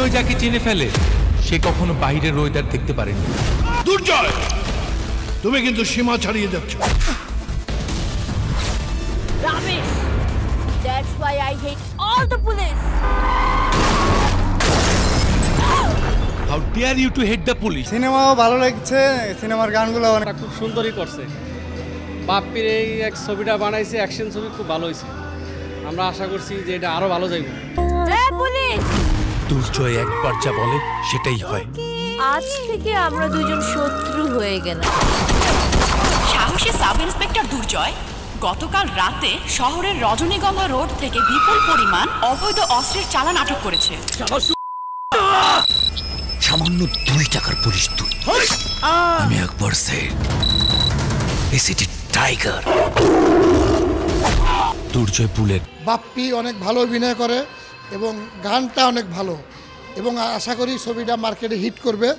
দুর্জয় যাকে চিনে ফেলে সে কখনো বাইরের ওয়েদার দেখতে পারেনি। দুর্জয়, তুমি কিন্তু সীমা ছাড়িয়ে যাচ্ছ। Ramesh, that's why I hate all the police. How dare you to hate the police? সিনেমাও ভালো লাগছে, সিনেমার গানগুলো অনেক খুব সুন্দরই করছে। বাপ্পির এই এক ছবিটা বানাইছে, অ্যাকশন ছবি খুব ভালো হয়েছে। আমরা আশা করছি যে এটা আরো ভালো যাইব। Hey police! দুর্জয় একবার যা বলে সেটাই হয়। আজ থেকে আমরা দুজন শত্রু হয়ে গেলাম। সাহসী সাব ইন্সপেক্টর দুর্জয় গতকাল রাতে শহরের রজনীগন্ধা রোড থেকে বিপুল পরিমাণ অবৈধ অস্ত্রের চালান আটক করেছে। সামান্য 2 টাকার পুলিশ তুই, আমি একবার সিটি টাইগার। দুর্জয় বুলেট। বাপ্পি অনেক ভালো অভিনয় করে এবং গানটা অনেক ভালো, এবং আশা করি ছবিটা মার্কেটে হিট করবে।